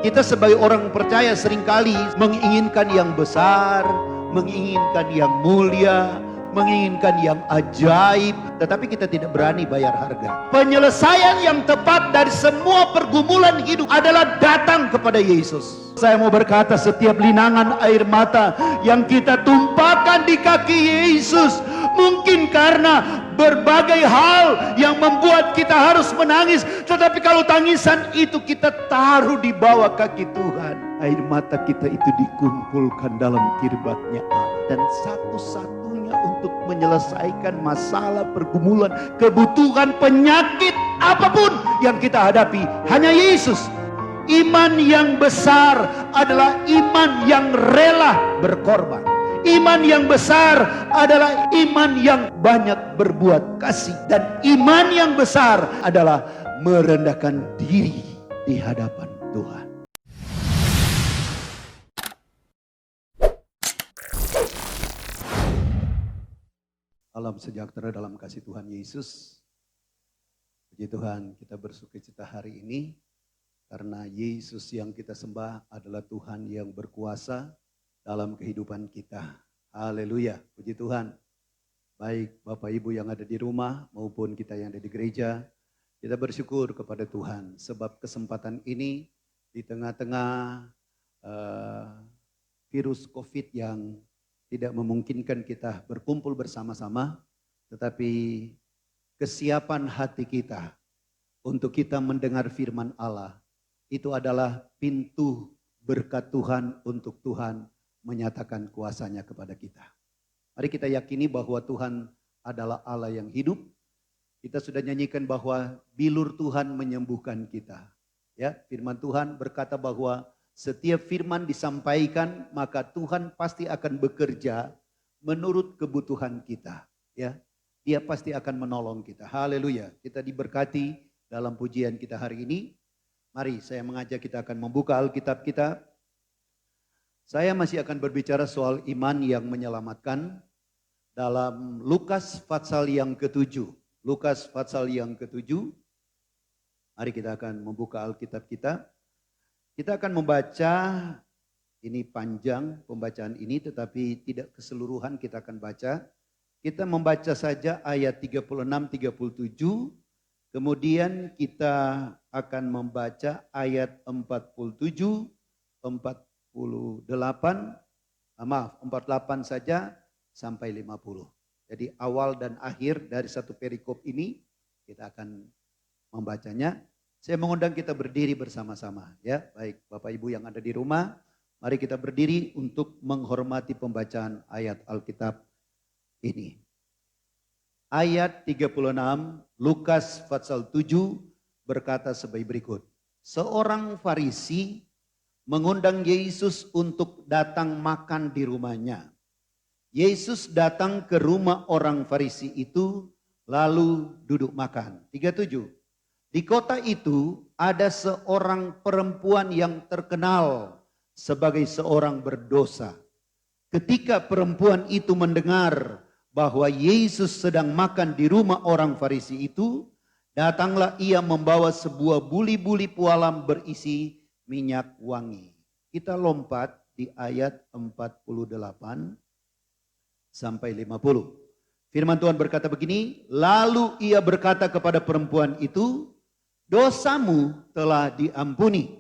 Kita sebagai orang percaya seringkali menginginkan yang besar, menginginkan yang mulia, menginginkan yang ajaib, tetapi kita tidak berani bayar harga. Penyelesaian yang tepat dari semua pergumulan hidup adalah datang kepada Yesus. Saya mau berkata, setiap linangan air mata yang kita tumpahkan di kaki Yesus, mungkin karena berbagai hal yang membuat kita harus menangis, tetapi kalau tangisan itu kita taruh di bawah kaki Tuhan, air mata kita itu dikumpulkan dalam kirbatnya Allah. Dan satu-satunya untuk menyelesaikan masalah, pergumulan, kebutuhan, penyakit apapun yang kita hadapi, hanya Yesus. Iman yang besar adalah iman yang rela berkorban. Iman yang besar adalah iman yang banyak berbuat kasih. Dan iman yang besar adalah merendahkan diri di hadapan Tuhan. Salam sejahtera dalam kasih Tuhan Yesus. Puji Tuhan, kita bersukacita hari ini karena Yesus yang kita sembah adalah Tuhan yang berkuasa dalam kehidupan kita. Haleluya, puji Tuhan. Baik Bapak Ibu yang ada di rumah maupun kita yang ada di gereja, kita bersyukur kepada Tuhan sebab kesempatan ini di tengah-tengah virus COVID yang tidak memungkinkan kita berkumpul bersama-sama, tetapi kesiapan hati kita untuk kita mendengar firman Allah, itu adalah pintu berkat Tuhan untuk Tuhan menyatakan kuasanya kepada kita. Mari kita yakini bahwa Tuhan adalah Allah yang hidup. Kita sudah nyanyikan bahwa bilur Tuhan menyembuhkan kita. Ya, firman Tuhan berkata bahwa setiap firman disampaikan, maka Tuhan pasti akan bekerja menurut kebutuhan kita. Ya, Dia pasti akan menolong kita. Haleluya. Kita diberkati dalam pujian kita hari ini. Mari saya mengajak kita akan membuka Alkitab kita. Saya masih akan berbicara soal iman yang menyelamatkan dalam Lukas pasal yang ke-7. Lukas pasal yang ke-7. Mari kita akan membuka Alkitab kita. Kita akan membaca, ini panjang pembacaan ini tetapi tidak keseluruhan kita akan baca. Kita membaca saja ayat 36-37. Kemudian kita akan membaca ayat 47, 48 saja sampai 50. Jadi awal dan akhir dari satu perikop ini kita akan membacanya. Saya mengundang kita berdiri bersama-sama ya. Baik Bapak Ibu yang ada di rumah, mari kita berdiri untuk menghormati pembacaan ayat Alkitab ini. Ayat 36 Lukas pasal 7 berkata sebagai berikut. Seorang Farisi mengundang Yesus untuk datang makan di rumahnya. Yesus datang ke rumah orang Farisi itu lalu duduk makan. 37. Di kota itu ada seorang perempuan yang terkenal sebagai seorang berdosa. Ketika perempuan itu mendengar bahwa Yesus sedang makan di rumah orang Farisi itu, datanglah ia membawa sebuah buli-buli pualam berisi minyak wangi. Kita lompat di ayat 48 sampai 50. Firman Tuhan berkata begini, lalu ia berkata kepada perempuan itu, dosamu telah diampuni.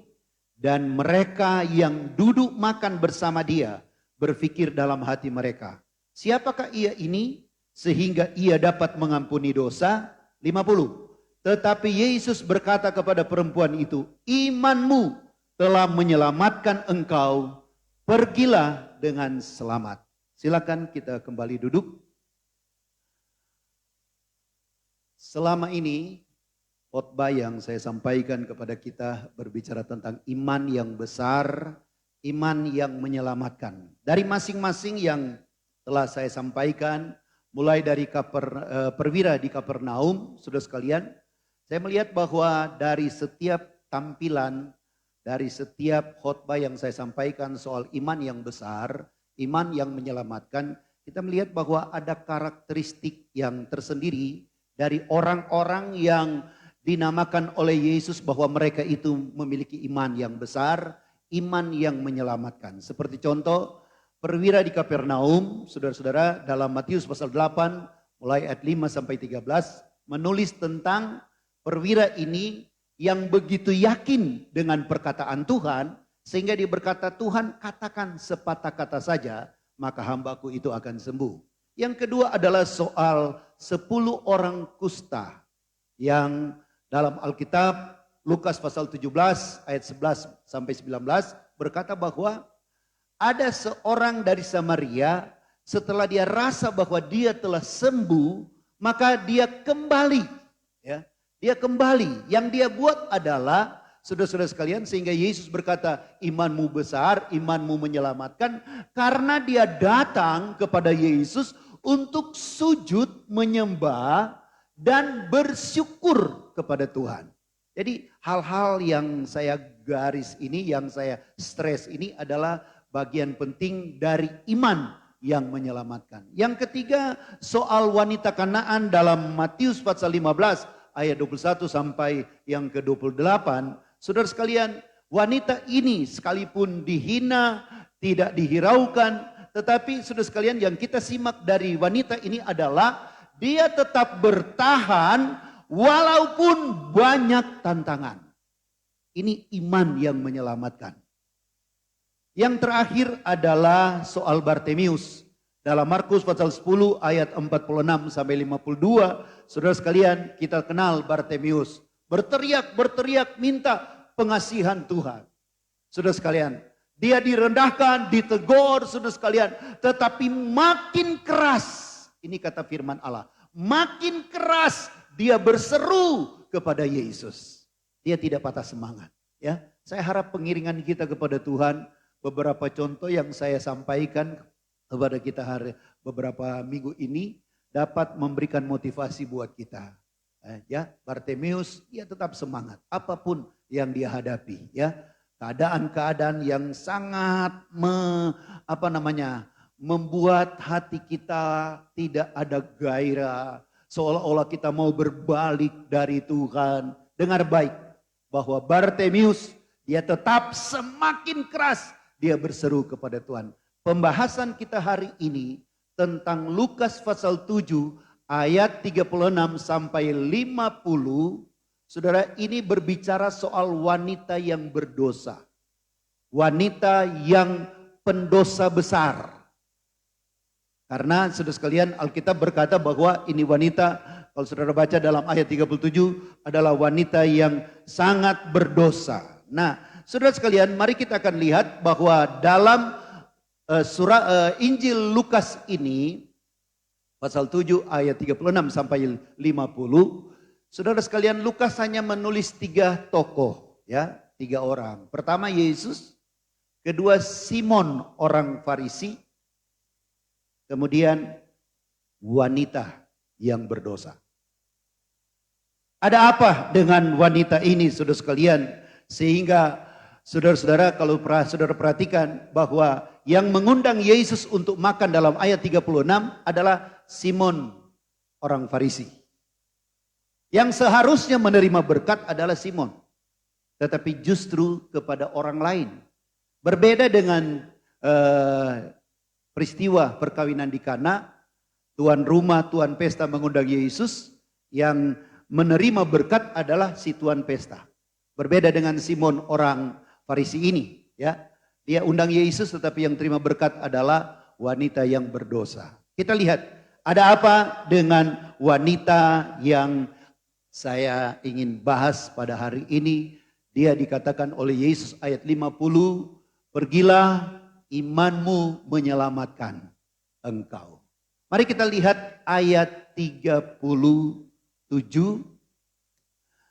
Dan mereka yang duduk makan bersama dia berpikir dalam hati mereka, siapakah ia ini sehingga ia dapat mengampuni dosa? 50. Tetapi Yesus berkata kepada perempuan itu, imanmu telah menyelamatkan engkau, pergilah dengan selamat. Silakan kita kembali duduk. Selama ini khotbah yang saya sampaikan kepada kita berbicara tentang iman yang besar, iman yang menyelamatkan. Dari masing-masing yang telah saya sampaikan, mulai dari perwira di Kapernaum, saudara sekalian, saya melihat bahwa dari setiap tampilan, dari setiap khotbah yang saya sampaikan soal iman yang besar, iman yang menyelamatkan, kita melihat bahwa ada karakteristik yang tersendiri dari orang-orang yang dinamakan oleh Yesus bahwa mereka itu memiliki iman yang besar, iman yang menyelamatkan. Seperti contoh perwira di Kapernaum, saudara-saudara, dalam Matius pasal 8 mulai ayat 5 sampai 13 menulis tentang perwira ini yang begitu yakin dengan perkataan Tuhan sehingga dia berkata, Tuhan katakan sepatah kata saja maka hambaku itu akan sembuh. Yang kedua adalah soal 10 orang kusta yang dalam Alkitab Lukas pasal 17 ayat 11 sampai 19 berkata bahwa ada seorang dari Samaria setelah dia rasa bahwa dia telah sembuh maka dia kembali, ya. Dia kembali. Yang dia buat adalah, saudara-saudara sekalian, sehingga Yesus berkata, imanmu besar, imanmu menyelamatkan. Karena dia datang kepada Yesus untuk sujud, menyembah, dan bersyukur kepada Tuhan. Jadi hal-hal yang saya garis ini, yang saya stres ini adalah bagian penting dari iman yang menyelamatkan. Yang ketiga, soal wanita Kanaan dalam Matius pasal 15 ayat 21 sampai yang ke-28. Saudara sekalian, wanita ini sekalipun dihina, tidak dihiraukan, tetapi saudara sekalian yang kita simak dari wanita ini adalah dia tetap bertahan walaupun banyak tantangan. Ini iman yang menyelamatkan. Yang terakhir adalah soal Bartemius. Dalam Markus pasal 10 ayat 46 sampai 52, saudara sekalian, kita kenal Bartemius. Berteriak minta pengasihan Tuhan. Saudara sekalian, dia direndahkan, ditegur, saudara sekalian, tetapi makin keras, ini kata firman Allah, makin keras dia berseru kepada Yesus. Dia tidak patah semangat, ya. Saya harap pengiringan kita kepada Tuhan, beberapa contoh yang saya sampaikan kepada kita beberapa minggu ini dapat memberikan motivasi buat kita. Ya, Bartemius dia tetap semangat apapun yang dia hadapi, ya. Keadaan-keadaan yang sangat membuat hati kita tidak ada gairah, seolah-olah kita mau berbalik dari Tuhan. Dengar baik bahwa Bartemius dia tetap semakin keras dia berseru kepada Tuhan. Pembahasan kita hari ini tentang Lukas pasal 7 ayat 36 sampai 50. Saudara, ini berbicara soal wanita yang berdosa. Wanita yang pendosa besar. Karena saudara sekalian, Alkitab berkata bahwa ini wanita, kalau saudara baca dalam ayat 37, adalah wanita yang sangat berdosa. Nah, saudara sekalian, mari kita akan lihat bahwa dalam Injil Lukas ini pasal 7 ayat 36 sampai 50, saudara sekalian, Lukas hanya menulis 3 tokoh, ya, 3 orang. Pertama Yesus, kedua Simon orang Farisi, kemudian wanita yang berdosa. Ada apa dengan wanita ini, saudara sekalian, sehingga saudara-saudara kalau saudara perhatikan bahwa yang mengundang Yesus untuk makan dalam ayat 36 adalah Simon orang Farisi. Yang seharusnya menerima berkat adalah Simon. Tetapi justru kepada orang lain. Berbeda dengan peristiwa perkawinan di Kana, tuan rumah, tuan pesta mengundang Yesus, yang menerima berkat adalah si tuan pesta. Berbeda dengan Simon orang Farisi ini, ya. Dia undang Yesus tetapi yang terima berkat adalah wanita yang berdosa. Kita lihat ada apa dengan wanita yang saya ingin bahas pada hari ini. Dia dikatakan oleh Yesus ayat 50, pergilah, imanmu menyelamatkan engkau. Mari kita lihat ayat 37.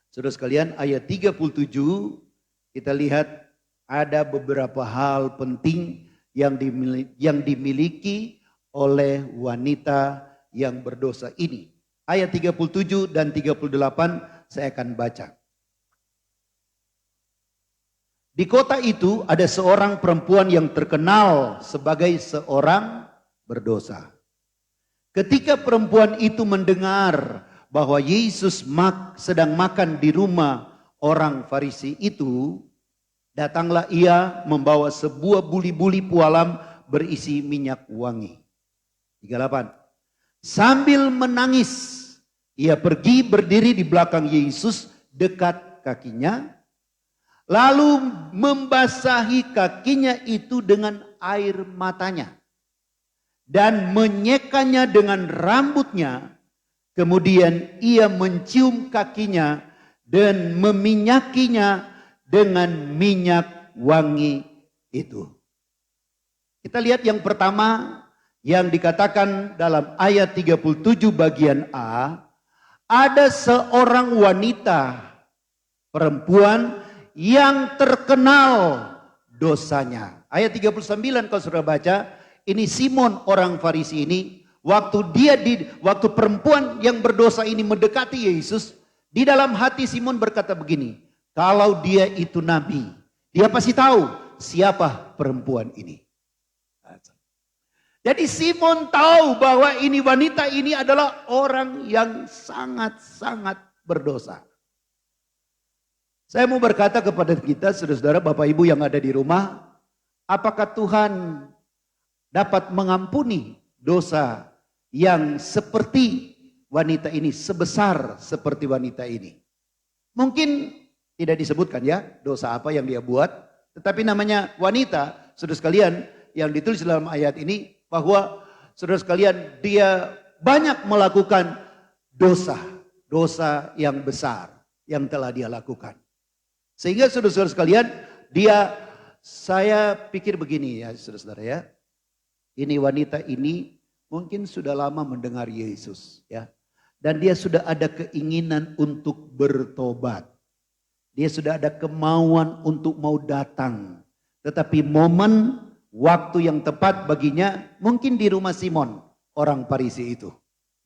Saudara sekalian, ayat 37 kita lihat ada beberapa hal penting yang dimiliki oleh wanita yang berdosa ini. Ayat 37 dan 38 saya akan baca. Di kota itu ada seorang perempuan yang terkenal sebagai seorang berdosa. Ketika perempuan itu mendengar bahwa Yesus sedang makan di rumah orang Farisi itu, datanglah ia membawa sebuah buli-buli pualam berisi minyak wangi. 38. Sambil menangis, ia pergi berdiri di belakang Yesus dekat kakinya, lalu membasahi kakinya itu dengan air matanya dan menyekanya dengan rambutnya. Kemudian ia mencium kakinya dan meminyakinya dengan minyak wangi itu. Kita lihat yang pertama yang dikatakan dalam ayat 37 bagian A. Ada seorang wanita perempuan yang terkenal dosanya. Ayat 39 kalau sudah baca, ini Simon orang Farisi ini, waktu perempuan yang berdosa ini mendekati Yesus, di dalam hati Simon berkata begini, kalau dia itu nabi, dia pasti tahu siapa perempuan ini. Jadi Simon tahu bahwa ini wanita ini adalah orang yang sangat-sangat berdosa. Saya mau berkata kepada kita, saudara-saudara, Bapak Ibu yang ada di rumah, apakah Tuhan dapat mengampuni dosa yang seperti wanita ini, sebesar seperti wanita ini? Mungkin tidak disebutkan ya, dosa apa yang dia buat, tetapi namanya wanita, saudara sekalian, yang ditulis dalam ayat ini, bahwa saudara sekalian dia banyak melakukan dosa yang besar yang telah dia lakukan. Sehingga saudara-saudara sekalian, saya pikir begini ya saudara-saudara ya. Ini wanita ini mungkin sudah lama mendengar Yesus ya. Dan dia sudah ada keinginan untuk bertobat. Dia sudah ada kemauan untuk mau datang. Tetapi momen waktu yang tepat baginya mungkin di rumah Simon, orang Farisi itu.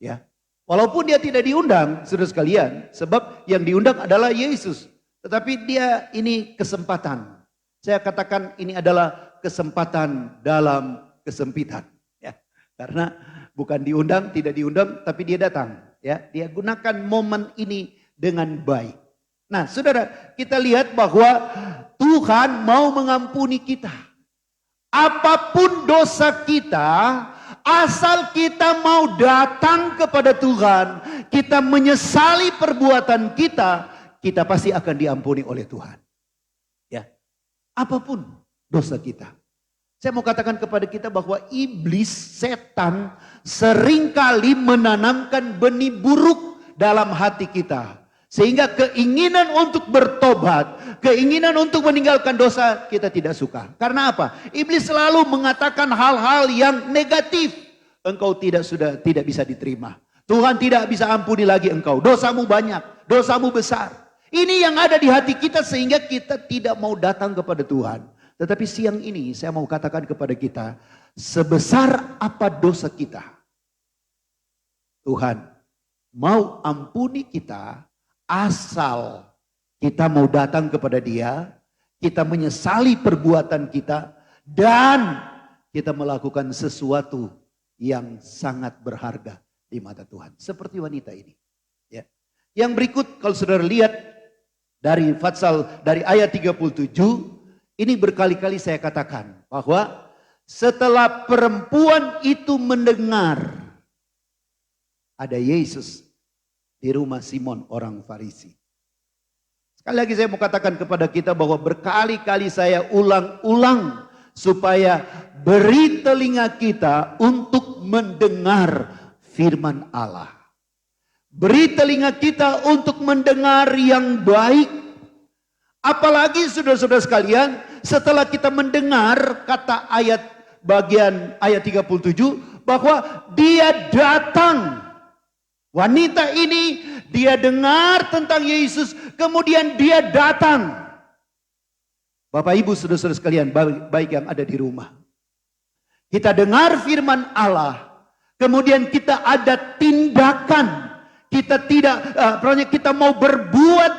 Ya. Walaupun dia tidak diundang, saudara sekalian, sebab yang diundang adalah Yesus. Tetapi dia ini kesempatan. Saya katakan ini adalah kesempatan dalam kesempitan. Ya. Karena bukan diundang, tidak diundang, tapi dia datang. Ya. Dia gunakan momen ini dengan baik. Nah saudara, kita lihat bahwa Tuhan mau mengampuni kita. Apapun dosa kita, asal kita mau datang kepada Tuhan, kita menyesali perbuatan kita, kita pasti akan diampuni oleh Tuhan. Ya, apapun dosa kita. Saya mau katakan kepada kita bahwa iblis, setan, seringkali menanamkan benih buruk dalam hati kita. Sehingga keinginan untuk bertobat, keinginan untuk meninggalkan dosa kita tidak suka. Karena apa? Iblis selalu mengatakan hal-hal yang negatif. Engkau tidak bisa diterima. Tuhan tidak bisa ampuni lagi engkau. Dosamu banyak, dosamu besar. Ini yang ada di hati kita sehingga kita tidak mau datang kepada Tuhan. Tetapi siang ini saya mau katakan kepada kita, sebesar apa dosa kita, Tuhan mau ampuni kita. Asal kita mau datang kepada Dia, kita menyesali perbuatan kita, dan kita melakukan sesuatu yang sangat berharga di mata Tuhan. Seperti wanita ini. Ya. Yang berikut kalau saudara lihat dari ayat 37, ini berkali-kali saya katakan bahwa setelah perempuan itu mendengar ada Yesus di rumah Simon orang Farisi. Sekali lagi saya mau katakan kepada kita bahwa berkali-kali saya ulang-ulang supaya beri telinga kita untuk mendengar firman Allah. Beri telinga kita untuk mendengar yang baik. Apalagi saudara-saudara sekalian, setelah kita mendengar kata bagian ayat 37 bahwa dia datang. Wanita ini dia dengar tentang Yesus, kemudian dia datang. Bapak Ibu saudara-saudara sekalian baik yang ada di rumah. Kita dengar firman Allah, kemudian kita ada tindakan. Kita mau berbuat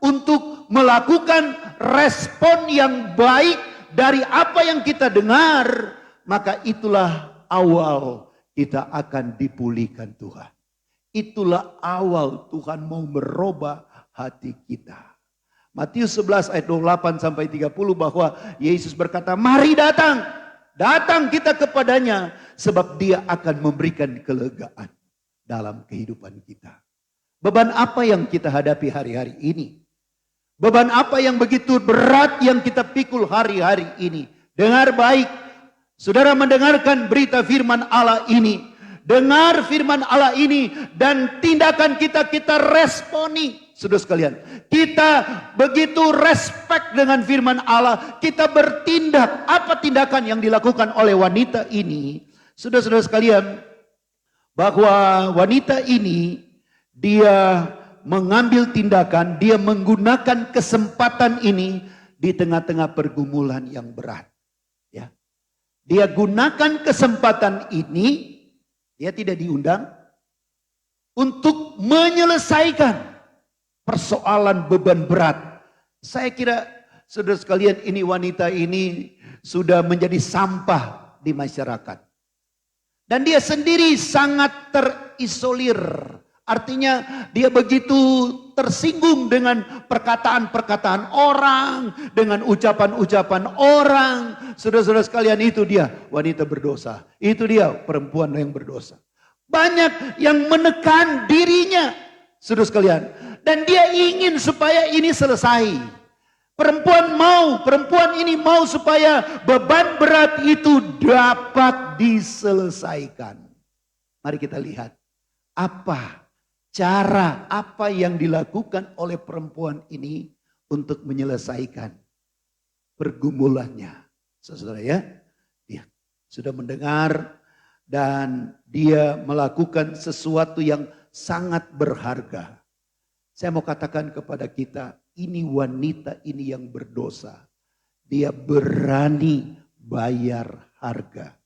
untuk melakukan respon yang baik dari apa yang kita dengar, maka itulah awal kita akan dipulihkan Tuhan. itulah awal Tuhan mau merubah hati kita. Matius 11 ayat 28 sampai 30 bahwa Yesus berkata, mari datang. Datang kita kepadanya sebab dia akan memberikan kelegaan dalam kehidupan kita. Beban apa yang kita hadapi hari-hari ini? Beban apa yang begitu berat yang kita pikul hari-hari ini? Dengar baik, saudara mendengarkan berita firman Allah ini. Dengar firman Allah ini dan tindakan kita responi. Saudara sekalian, kita begitu respect dengan firman Allah, kita bertindak. Apa tindakan yang dilakukan oleh wanita ini? Saudara-saudara sekalian, bahwa wanita ini dia mengambil tindakan, dia menggunakan kesempatan ini di tengah-tengah pergumulan yang berat. Ya. Dia gunakan kesempatan ini, dia tidak diundang untuk menyelesaikan persoalan beban berat. Saya kira saudara sekalian, ini wanita ini sudah menjadi sampah di masyarakat. Dan dia sendiri sangat terisolir. Artinya dia begitu tersinggung dengan perkataan-perkataan orang, dengan ucapan-ucapan orang. Saudara-saudara sekalian, itu dia wanita berdosa. Itu dia perempuan yang berdosa. Banyak yang menekan dirinya, saudara sekalian. Dan dia ingin supaya ini selesai. Perempuan ini mau supaya beban berat itu dapat diselesaikan. Mari kita lihat cara apa yang dilakukan oleh perempuan ini untuk menyelesaikan pergumulannya. Saudara ya, dia sudah mendengar dan dia melakukan sesuatu yang sangat berharga. Saya mau katakan kepada kita, ini wanita ini yang berdosa. Dia berani bayar harga.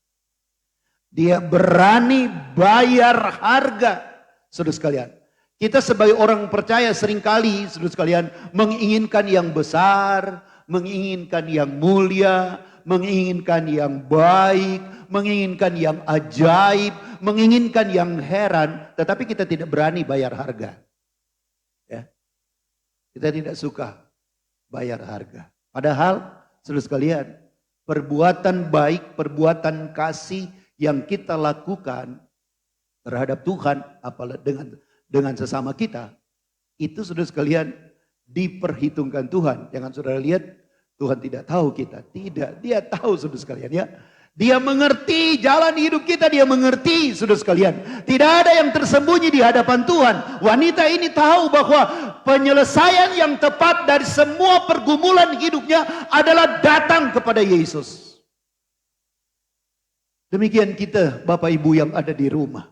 Dia berani bayar harga. Saudara sekalian, kita sebagai orang percaya seringkali, saudara sekalian, menginginkan yang besar, menginginkan yang mulia, menginginkan yang baik, menginginkan yang ajaib, menginginkan yang heran, tetapi kita tidak berani bayar harga. Ya. Kita tidak suka bayar harga. Padahal, saudara sekalian, perbuatan baik, perbuatan kasih yang kita lakukan terhadap Tuhan, apalagi dengan sesama kita, itu saudara sekalian diperhitungkan Tuhan. Jangan saudara lihat Tuhan tidak tahu kita. Tidak, dia tahu saudara sekalian ya. Dia mengerti jalan hidup kita, dia mengerti saudara sekalian. Tidak ada yang tersembunyi di hadapan Tuhan. Wanita ini tahu bahwa penyelesaian yang tepat dari semua pergumulan hidupnya adalah datang kepada Yesus. Demikian kita Bapak Ibu yang ada di rumah.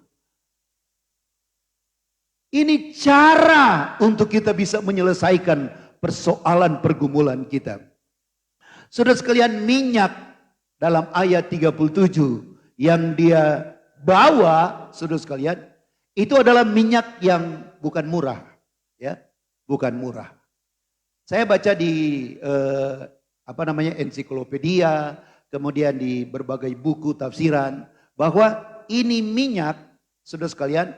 Ini cara untuk kita bisa menyelesaikan persoalan pergumulan kita. Saudara sekalian, minyak dalam ayat 37 yang dia bawa, saudara sekalian, itu adalah minyak yang bukan murah, ya, bukan murah. Saya baca di ensiklopedia, kemudian di berbagai buku tafsiran bahwa ini minyak, saudara sekalian,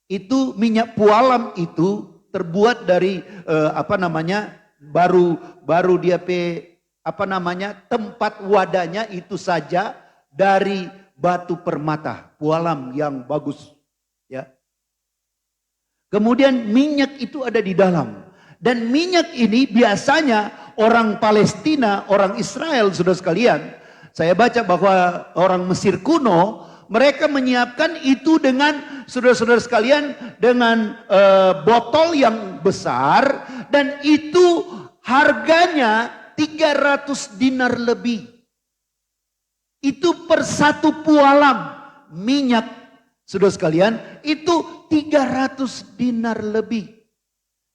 itu minyak pualam itu terbuat dari baru dia tempat wadahnya itu saja dari batu permata, pualam yang bagus, ya. Kemudian minyak itu ada di dalam, dan minyak ini biasanya orang Palestina, orang Israel, saudara sekalian. Saya baca bahwa orang Mesir kuno mereka menyiapkan itu dengan saudara-saudara sekalian dengan botol yang besar, dan itu harganya 300 dinar lebih. Itu per satu pualam minyak, saudara sekalian, itu 300 dinar lebih.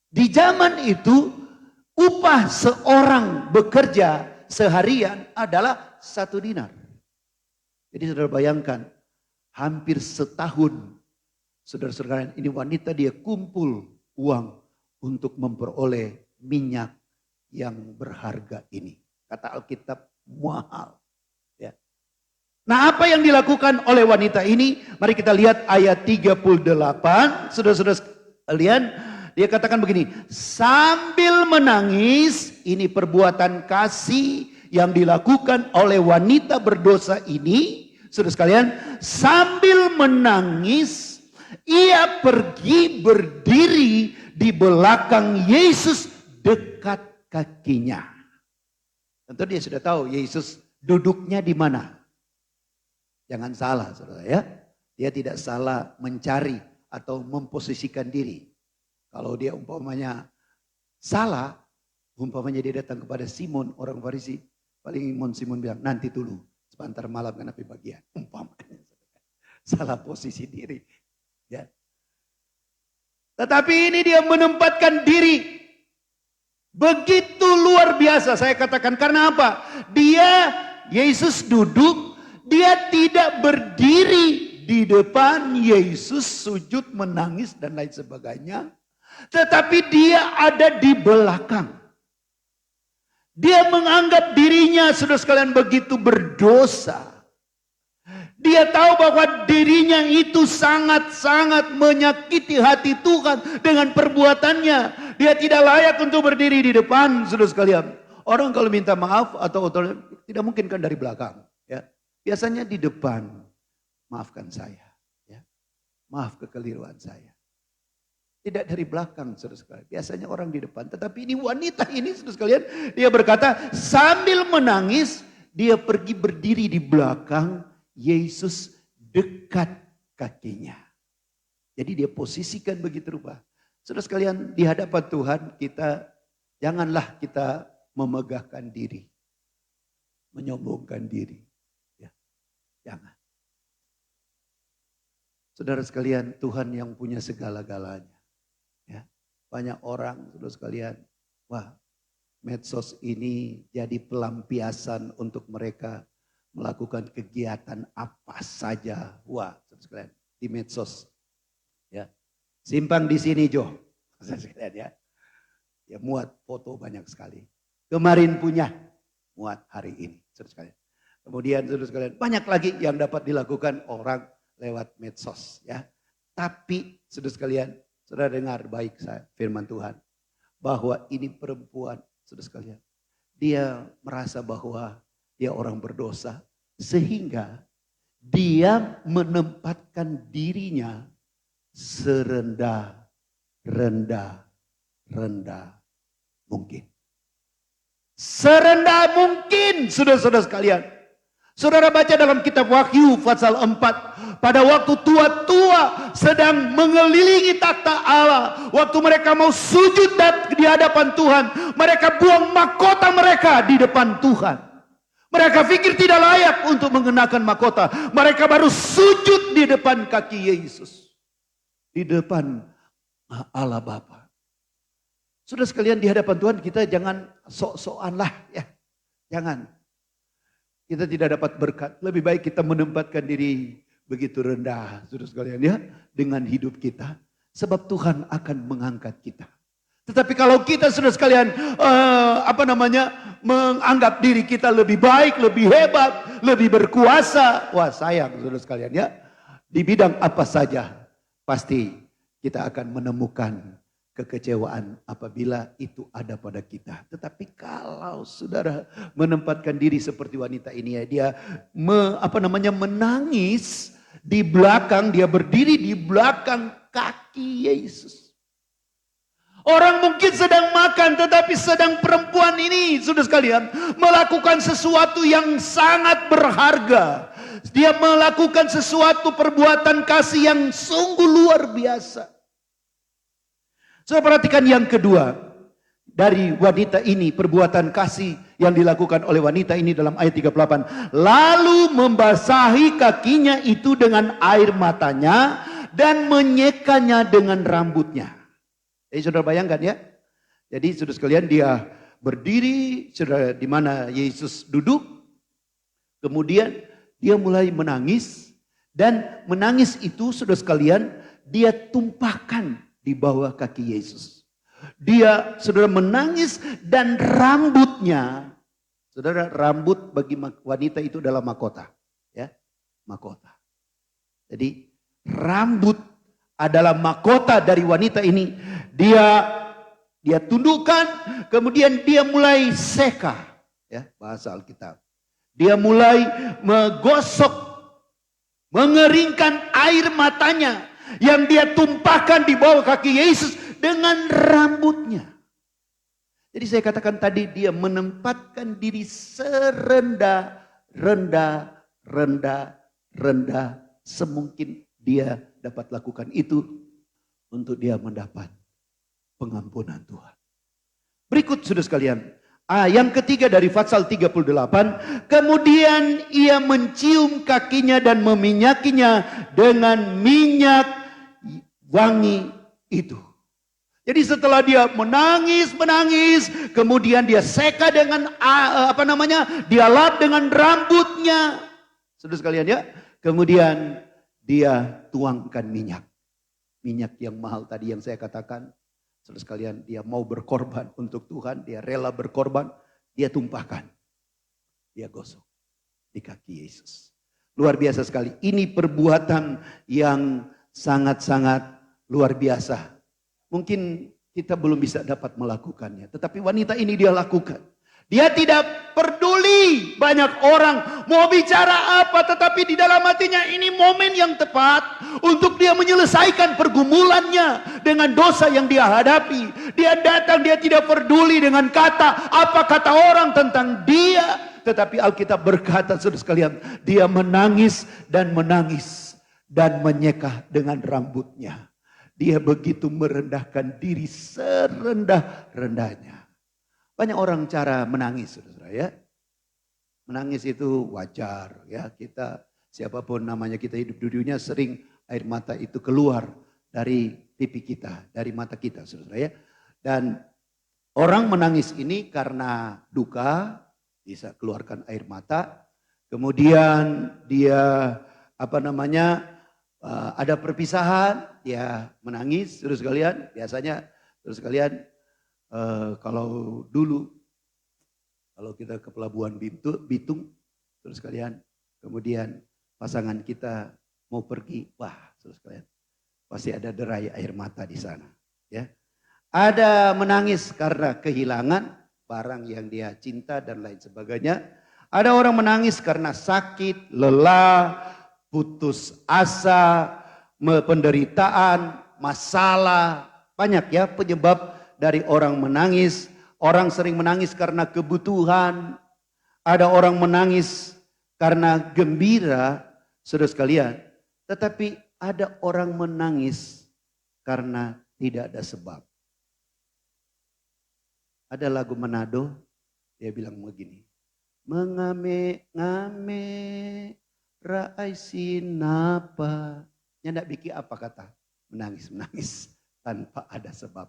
Di zaman itu upah seorang bekerja seharian adalah 1 dinar. Jadi saudara bayangkan, hampir setahun, saudara-saudara, ini wanita dia kumpul uang untuk memperoleh minyak yang berharga ini. Kata Alkitab mahal. Ya. Nah, apa yang dilakukan oleh wanita ini? Mari kita lihat ayat 38. Saudara-saudara sekalian, dia katakan begini, sambil menangis, ini perbuatan kasih yang dilakukan oleh wanita berdosa ini. Saudara sekalian, sambil menangis, ia pergi berdiri di belakang Yesus dekat kakinya. Tentu dia sudah tahu Yesus duduknya di mana. Jangan salah, saudara ya. Dia tidak salah mencari atau memposisikan diri. Kalau dia umpamanya salah, umpamanya dia datang kepada Simon, orang Farisi. Paling Simon bilang, nanti dulu, sebentar malam kan api bagian. Umpamanya. Salah posisi diri. Ya. Tetapi ini dia menempatkan diri. Begitu luar biasa saya katakan. Karena apa? Yesus duduk. Dia tidak berdiri di depan Yesus sujud menangis dan lain sebagainya. Tetapi dia ada di belakang. Dia menganggap dirinya saudara sekalian begitu berdosa. Dia tahu bahwa dirinya itu sangat-sangat menyakiti hati Tuhan dengan perbuatannya. Dia tidak layak untuk berdiri di depan saudara sekalian. Orang kalau minta maaf atau tidak mungkin kan dari belakang. Ya. Biasanya di depan, maafkan saya. Ya. Maaf kekeliruan saya. Tidak dari belakang saudara sekalian. Biasanya orang di depan. Tetapi ini wanita ini saudara sekalian. Dia berkata sambil menangis. Dia pergi berdiri di belakang Yesus dekat kakinya. Jadi dia posisikan begitu rupa. Saudara sekalian di hadapan Tuhan janganlah kita memegahkan diri. Menyombongkan diri. Jangan. Saudara sekalian, Tuhan yang punya segala-galanya. Ya. Banyak orang, saudara sekalian, wah, medsos ini jadi pelampiasan untuk mereka melakukan kegiatan apa saja. Wah, saudara sekalian, di medsos. Ya. Simpang di sini, Jo. Saudara sekalian ya. Ya muat foto banyak sekali. Kemarin punya, muat hari ini, saudara sekalian. Kemudian saudara sekalian banyak lagi yang dapat dilakukan orang lewat medsos ya. Tapi saudara sekalian, saudara dengar baik saya firman Tuhan. Bahwa ini perempuan saudara sekalian. Dia merasa bahwa dia orang berdosa. Sehingga dia menempatkan dirinya serendah mungkin. Serendah mungkin saudara-saudara sekalian. Saudara baca dalam kitab Wahyu pasal 4. Pada waktu tua-tua sedang mengelilingi takhta Allah. Waktu mereka mau sujud di hadapan Tuhan. Mereka buang mahkota mereka di depan Tuhan. Mereka pikir tidak layak untuk mengenakan mahkota. Mereka baru sujud di depan kaki Yesus. Di depan Allah Bapa. Sudah sekalian di hadapan Tuhan kita jangan sok-sokan lah ya. Jangan. Kita tidak dapat berkat. Lebih baik kita menempatkan diri begitu rendah, saudara sekalian ya, dengan hidup kita. Sebab Tuhan akan mengangkat kita. Tetapi kalau kita saudara sekalian, menganggap diri kita lebih baik, lebih hebat, lebih berkuasa. Wah sayang saudara sekalian ya. Di bidang apa saja, pasti kita akan menemukan kekecewaan apabila itu ada pada kita. Tetapi kalau saudara menempatkan diri seperti wanita ini ya, dia menangis di belakang, dia berdiri di belakang kaki Yesus. Orang mungkin sedang makan, tetapi sedang perempuan ini saudara sekalian melakukan sesuatu yang sangat berharga. Dia melakukan sesuatu perbuatan kasih yang sungguh luar biasa. Saya perhatikan yang kedua dari wanita ini, perbuatan kasih yang dilakukan oleh wanita ini dalam ayat 38. Lalu membasahi kakinya itu dengan air matanya dan menyekanya dengan rambutnya. Jadi saudara bayangkan ya. Jadi saudara sekalian dia berdiri saudara di mana Yesus duduk. Kemudian dia mulai menangis dan menangis itu saudara sekalian dia tumpahkan di bawah kaki Yesus. Dia saudara menangis dan rambutnya, saudara rambut bagi wanita itu adalah mahkota. Ya. mahkota. Jadi rambut adalah mahkota dari wanita ini. Dia tundukkan, kemudian dia mulai seka, ya, bahasa Alkitab. Dia mulai menggosok, mengeringkan air matanya yang dia tumpahkan di bawah kaki Yesus dengan rambutnya. Jadi saya katakan tadi, dia menempatkan diri rendah semungkin dia dapat lakukan itu untuk dia mendapat pengampunan Tuhan. Berikut saudara sekalian, yang ketiga dari pasal 38, kemudian ia mencium kakinya dan meminyakinya dengan minyak wangi itu. Jadi setelah dia menangis, kemudian dia seka dengan dia lap dengan rambutnya. Saudara sekalian ya, kemudian dia tuangkan minyak. Minyak yang mahal tadi yang saya katakan. Saudara sekalian, dia mau berkorban untuk Tuhan, dia rela berkorban, dia tumpahkan. Dia gosok di kaki Yesus. Luar biasa sekali. Ini perbuatan yang sangat-sangat luar biasa. Mungkin kita belum bisa dapat melakukannya. Tetapi wanita ini dia lakukan. Dia tidak peduli banyak orang mau bicara apa. Tetapi di dalam hatinya ini momen yang tepat untuk dia menyelesaikan pergumulannya dengan dosa yang dia hadapi. Dia datang, dia tidak peduli dengan apa kata orang tentang dia. Tetapi Alkitab berkata, saudara sekalian, dia menangis dan menyeka dengan rambutnya. Dia begitu merendahkan diri serendah-rendahnya. Banyak orang cara menangis, saudara ya. Menangis itu wajar ya. Kita siapapun namanya kita hidup di dunia sering air mata itu keluar dari pipi kita, dari mata kita, saudara ya. Dan orang menangis ini karena duka, bisa keluarkan air mata. Kemudian dia ada perpisahan, dia menangis, saudara sekalian. Biasanya saudara sekalian, kalau kita ke Pelabuhan Bitung, saudara sekalian, kemudian pasangan kita mau pergi, wah saudara sekalian, pasti ada derai air mata di sana. Ya, ada menangis karena kehilangan barang yang dia cinta dan lain sebagainya. Ada orang menangis karena sakit, lelah, putus asa, penderitaan, masalah. Banyak ya penyebab dari orang menangis. Orang sering menangis karena kebutuhan. Ada orang menangis karena gembira, saudara sekalian. Tetapi ada orang menangis karena tidak ada sebab. Ada lagu Manado, dia bilang begini. Mengame-ngame Rai sinapa. Nyandak bikin apa kata? Menangis tanpa ada sebab.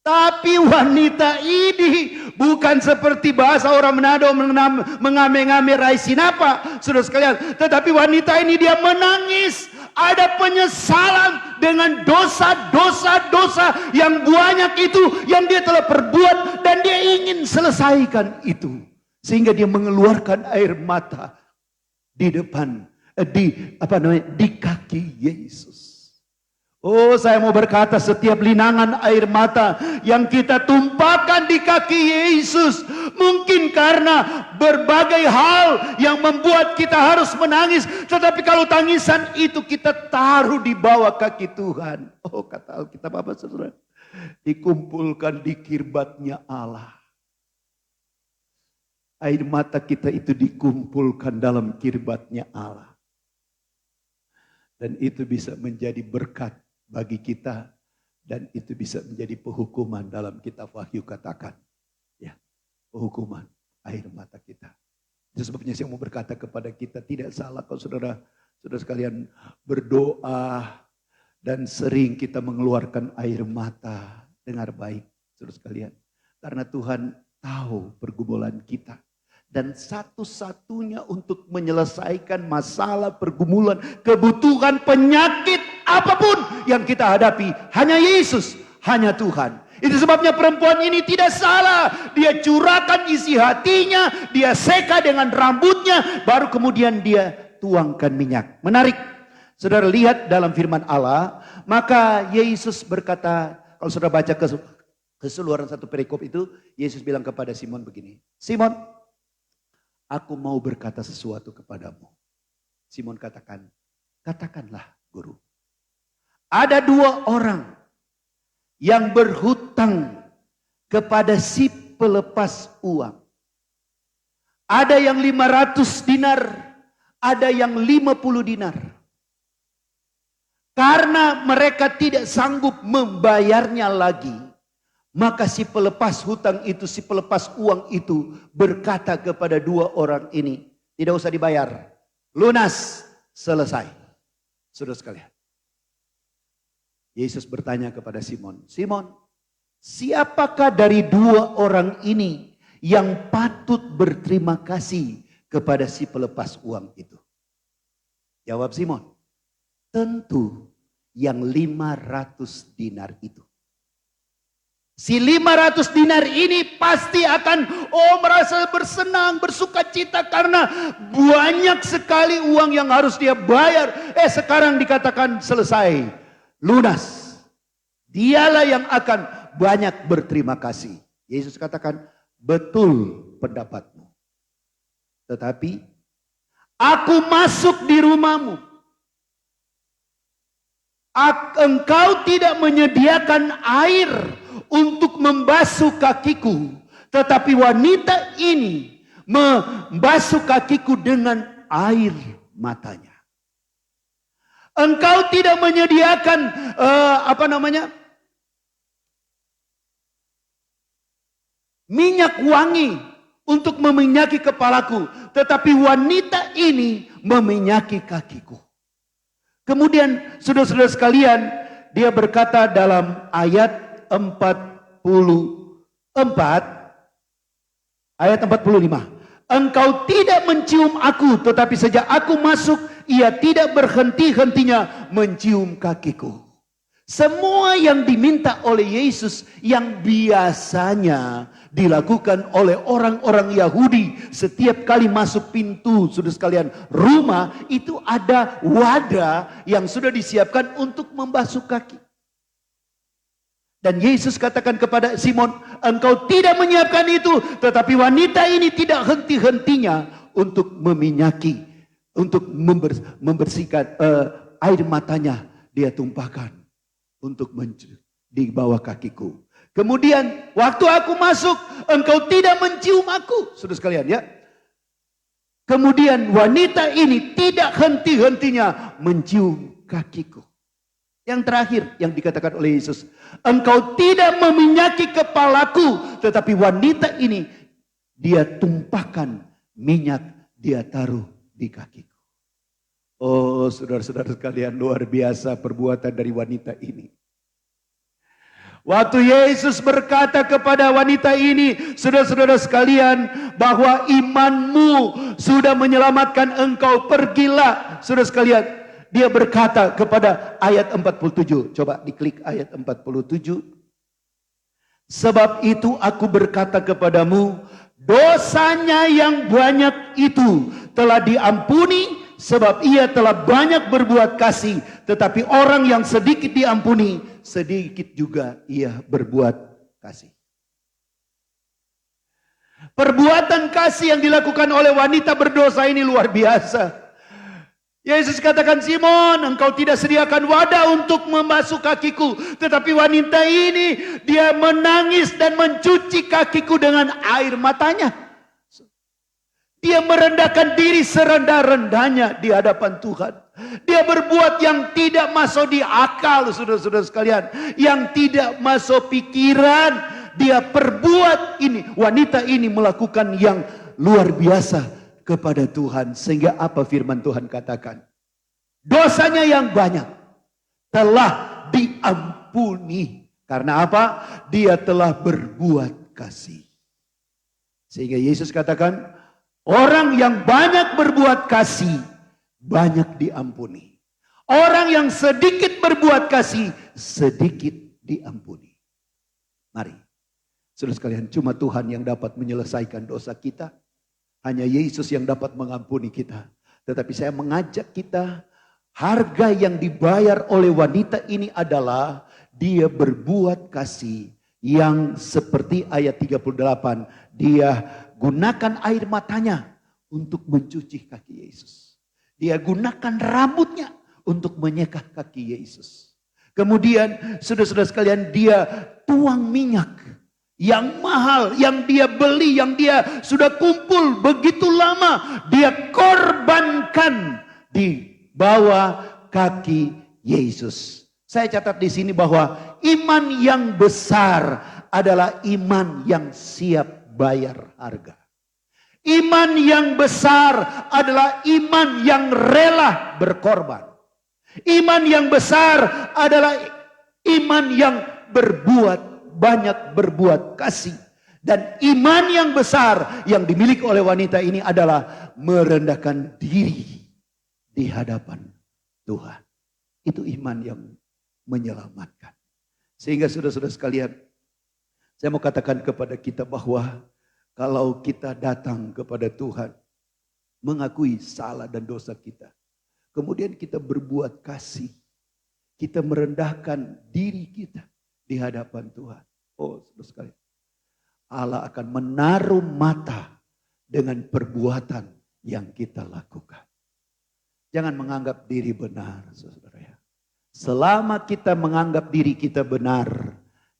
Tapi wanita ini bukan seperti bahasa orang Manado mengame-ngame Rai sinapa, saudara sekalian. Tetapi wanita ini dia menangis. Ada penyesalan dengan dosa-dosa yang banyak itu yang dia telah perbuat dan dia ingin selesaikan itu. Sehingga dia mengeluarkan air mata di depan di kaki Yesus. Oh, saya mau berkata, setiap linangan air mata yang kita tumpahkan di kaki Yesus, mungkin karena berbagai hal yang membuat kita harus menangis, tetapi kalau tangisan itu kita taruh di bawah kaki Tuhan, oh kata Alkitab apa saudara? Dikumpulkan di kirbatnya Allah. Air mata kita itu dikumpulkan dalam kirbatnya Allah. Dan itu bisa menjadi berkat bagi kita. Dan itu bisa menjadi penghukuman dalam kitab Wahyu katakan. Ya, penghukuman air mata kita. Itu sebabnya saya mau berkata kepada kita, tidak salah kalau saudara sekalian berdoa. Dan sering kita mengeluarkan air mata. Dengar baik saudara sekalian. Karena Tuhan tahu pergumulan kita. Dan satu-satunya untuk menyelesaikan masalah, pergumulan, kebutuhan, penyakit, apapun yang kita hadapi. Hanya Yesus, hanya Tuhan. Itu sebabnya perempuan ini tidak salah. Dia curahkan isi hatinya, dia seka dengan rambutnya, baru kemudian dia tuangkan minyak. Menarik. Saudara lihat dalam firman Allah, maka Yesus berkata, kalau saudara baca keseluruhan satu perikop itu, Yesus bilang kepada Simon begini, Simon, aku mau berkata sesuatu kepadamu. Simon katakan, katakanlah guru. Ada dua orang yang berhutang kepada si pelepas uang. Ada yang 500 dinar, ada yang 50 dinar. Karena mereka tidak sanggup membayarnya lagi, maka si pelepas hutang itu, si pelepas uang itu berkata kepada dua orang ini, tidak usah dibayar, lunas, selesai. Saudara sekalian, Yesus bertanya kepada Simon, Simon, siapakah dari dua orang ini yang patut berterima kasih kepada si pelepas uang itu? Jawab Simon, tentu yang 500 dinar itu. Si 500 dinar ini pasti akan merasa bersenang, bersuka cita karena banyak sekali uang yang harus dia bayar. Sekarang dikatakan selesai, lunas. Dialah yang akan banyak berterima kasih. Yesus katakan, betul pendapatmu. Tetapi aku masuk di rumahmu. Engkau tidak menyediakan air untuk membasuh kakiku. Tetapi wanita ini membasuh kakiku dengan air matanya. Engkau tidak menyediakan minyak wangi untuk meminyaki kepalaku. Tetapi wanita ini meminyaki kakiku. Kemudian saudara-saudara sekalian, dia berkata dalam ayat 44, ayat 45. Engkau tidak mencium aku, tetapi sejak aku masuk, ia tidak berhenti-hentinya mencium kakiku. Semua yang diminta oleh Yesus yang biasanya dilakukan oleh orang-orang Yahudi setiap kali masuk pintu, saudara sekalian, rumah itu ada wadah yang sudah disiapkan untuk membasuh kaki. Dan Yesus katakan kepada Simon, engkau tidak menyiapkan itu, tetapi wanita ini tidak henti-hentinya untuk meminyaki, untuk membersihkan air matanya, dia tumpahkan untuk di bawah kakiku. Kemudian waktu aku masuk, engkau tidak mencium aku. Saudara sekalian ya. Kemudian wanita ini tidak henti-hentinya mencium kakiku. Yang terakhir yang dikatakan oleh Yesus, engkau tidak meminyaki kepalaku, tetapi wanita ini dia tumpahkan minyak, dia taruh di kakiku. Oh saudara-saudara sekalian, luar biasa perbuatan dari wanita ini. Waktu Yesus berkata kepada wanita ini, saudara-saudara sekalian, bahwa imanmu sudah menyelamatkan engkau, pergilah. Saudara sekalian, dia berkata kepada ayat 47. Coba diklik ayat 47. Sebab itu aku berkata kepadamu, dosanya yang banyak itu telah diampuni, sebab ia telah banyak berbuat kasih. Tetapi orang yang sedikit diampuni, sedikit juga ia berbuat kasih. Perbuatan kasih yang dilakukan oleh wanita berdosa ini luar biasa. Yesus katakan, Simon, engkau tidak sediakan wadah untuk membasuh kakiku. Tetapi wanita ini, dia menangis dan mencuci kakiku dengan air matanya. Dia merendahkan diri serendah-rendahnya di hadapan Tuhan. Dia berbuat yang tidak masuk di akal, saudara-saudara sekalian. Yang tidak masuk pikiran. Dia perbuat ini. Wanita ini melakukan yang luar biasa kepada Tuhan. Sehingga apa firman Tuhan katakan? Dosanya yang banyak telah diampuni. Karena apa? Dia telah berbuat kasih. Sehingga Yesus katakan, orang yang banyak berbuat kasih, banyak diampuni. Orang yang sedikit berbuat kasih, sedikit diampuni. Mari, saudara sekalian, cuma Tuhan yang dapat menyelesaikan dosa kita. Hanya Yesus yang dapat mengampuni kita. Tetapi saya mengajak kita, harga yang dibayar oleh wanita ini adalah dia berbuat kasih yang seperti ayat 38. Dia gunakan air matanya untuk mencuci kaki Yesus. Dia gunakan rambutnya untuk menyeka kaki Yesus. Kemudian saudara-saudara sekalian, dia tuang minyak yang mahal, yang dia beli, yang dia sudah kumpul begitu lama. Dia korbankan di bawah kaki Yesus. Saya catat di sini bahwa iman yang besar adalah iman yang siap bayar harga. Iman yang besar adalah iman yang rela berkorban. Iman yang besar adalah iman yang berbuat kasih. Dan iman yang besar yang dimiliki oleh wanita ini adalah merendahkan diri di hadapan Tuhan. Itu iman yang menyelamatkan. Sehingga saudara-saudara sekalian, saya mau katakan kepada kita bahwa kalau kita datang kepada Tuhan, mengakui salah dan dosa kita, kemudian kita berbuat kasih, kita merendahkan diri kita di hadapan Tuhan. Oh, saudara sekalian, Allah akan menaruh mata dengan perbuatan yang kita lakukan. Jangan menganggap diri benar, saudara ya. Selama kita menganggap diri kita benar,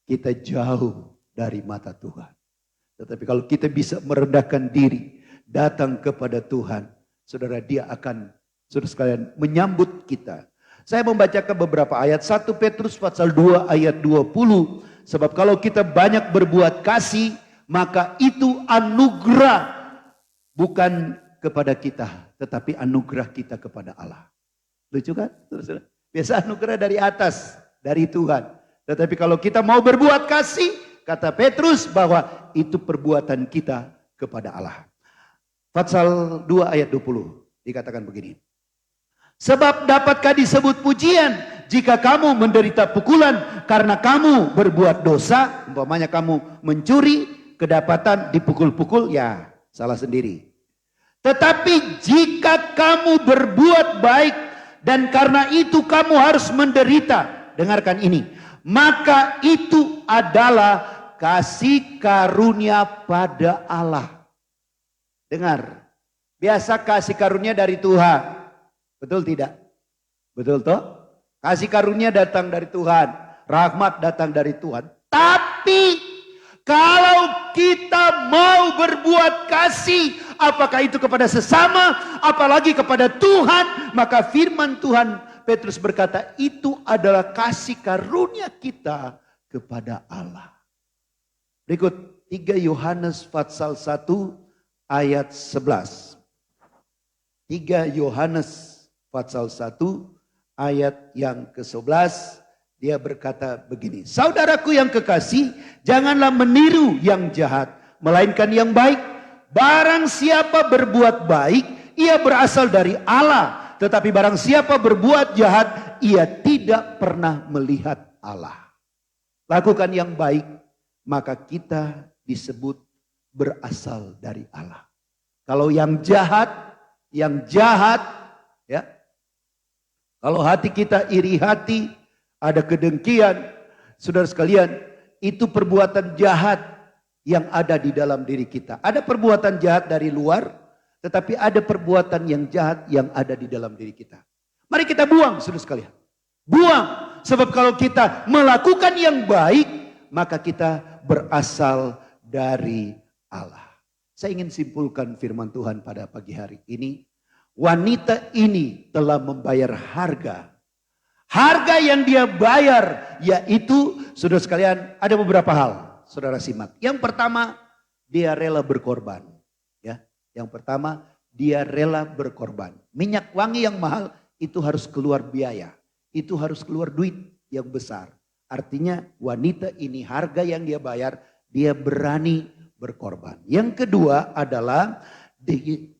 kita jauh dari mata Tuhan. Tetapi kalau kita bisa merendahkan diri, datang kepada Tuhan, saudara, dia akan, saudara sekalian, menyambut kita. Saya membacakan beberapa ayat. 1 Petrus pasal 2 ayat 20. Sebab kalau kita banyak berbuat kasih, maka itu anugerah bukan kepada kita, tetapi anugerah kita kepada Allah. Lucu kan? Biasa anugerah dari atas, dari Tuhan. Tetapi kalau kita mau berbuat kasih, kata Petrus bahwa itu perbuatan kita kepada Allah. Pasal 2 ayat 20 dikatakan begini. Sebab dapatkah disebut pujian jika kamu menderita pukulan karena kamu berbuat dosa? Umpamanya kamu mencuri, kedapatan dipukul-pukul, ya salah sendiri. Tetapi jika kamu berbuat baik dan karena itu kamu harus menderita, dengarkan ini, maka itu adalah kasih karunia pada Allah. Dengar, biasa kasih karunia dari Tuhan. Betul tidak? Betul toh? Kasih karunia datang dari Tuhan, rahmat datang dari Tuhan. Tapi kalau kita mau berbuat kasih, apakah itu kepada sesama, apalagi kepada Tuhan, maka firman Tuhan, Petrus berkata, itu adalah kasih karunia kita kepada Allah. Berikut 3 Yohanes pasal 1 ayat 11. 3 Yohanes pasal 1 ayat yang ke-11, dia berkata begini. Saudaraku yang kekasih, janganlah meniru yang jahat, melainkan yang baik. Barang siapa berbuat baik, ia berasal dari Allah. Tetapi barang siapa berbuat jahat, ia tidak pernah melihat Allah. Lakukan yang baik, maka kita disebut berasal dari Allah. Kalau yang jahat, ya, kalau hati kita iri hati, ada kedengkian, saudara sekalian, itu perbuatan jahat yang ada di dalam diri kita. Ada perbuatan jahat dari luar, tetapi ada perbuatan yang jahat yang ada di dalam diri kita. Mari kita buang, saudara sekalian. Buang, sebab kalau kita melakukan yang baik, maka kita berasal dari Allah. Saya ingin simpulkan firman Tuhan pada pagi hari ini. Wanita ini telah membayar harga. Harga yang dia bayar yaitu, saudara sekalian, ada beberapa hal, saudara simak. Yang pertama, dia rela berkorban. Ya, yang pertama, dia rela berkorban. Minyak wangi yang mahal itu harus keluar biaya. Itu harus keluar duit yang besar. Artinya wanita ini harga yang dia bayar, dia berani berkorban. Yang kedua adalah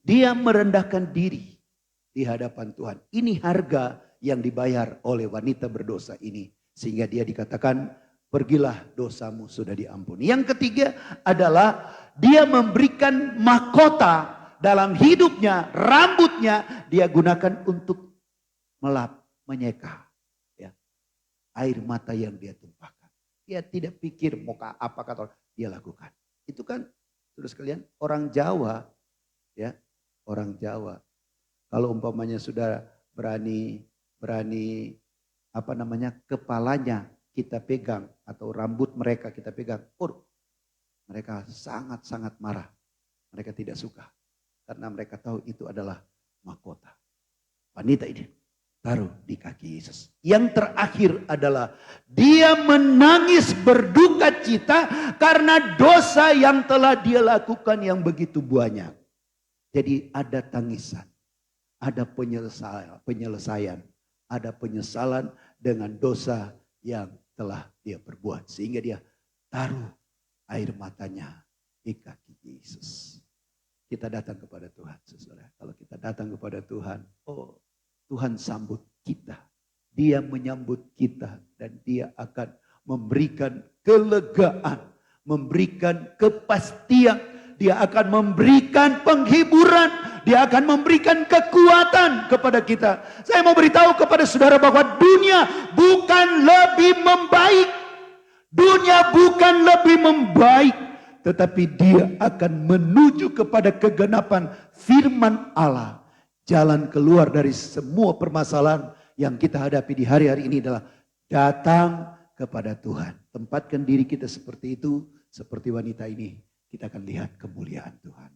dia merendahkan diri di hadapan Tuhan. Ini harga yang dibayar oleh wanita berdosa ini. Sehingga dia dikatakan, pergilah dosamu sudah diampuni. Yang ketiga adalah dia memberikan mahkota dalam hidupnya, rambutnya dia gunakan untuk melap, menyeka. Ya. Air mata yang dia tumpahkan. Dia tidak pikir mau apa kata orang, dia lakukan. Itu kan, saudara sekalian, orang Jawa, ya, orang Jawa. Kalau umpamanya sudah berani kepalanya kita pegang atau rambut mereka kita pegang, mereka sangat-sangat marah. Mereka tidak suka karena mereka tahu itu adalah mahkota. Wanita ini taruh di kaki Yesus. Yang terakhir adalah dia menangis berduka cita karena dosa yang telah dia lakukan yang begitu banyak. Jadi ada tangisan, ada penyelesaian, ada penyesalan dengan dosa yang telah dia perbuat. Sehingga dia taruh air matanya di kaki Yesus. Kita datang kepada Tuhan, saudara. Kalau kita datang kepada Tuhan, Tuhan sambut kita. Dia menyambut kita dan dia akan memberikan kelegaan, memberikan kepastian, dia akan memberikan penghiburan, dia akan memberikan kekuatan kepada kita. Saya mau beritahu kepada saudara bahwa dunia bukan lebih membaik. Dunia bukan lebih membaik, tetapi dia akan menuju kepada kegenapan firman Allah. Jalan keluar dari semua permasalahan yang kita hadapi di hari-hari ini adalah datang kepada Tuhan. Tempatkan diri kita seperti itu, seperti wanita ini. Kita akan lihat kemuliaan Tuhan.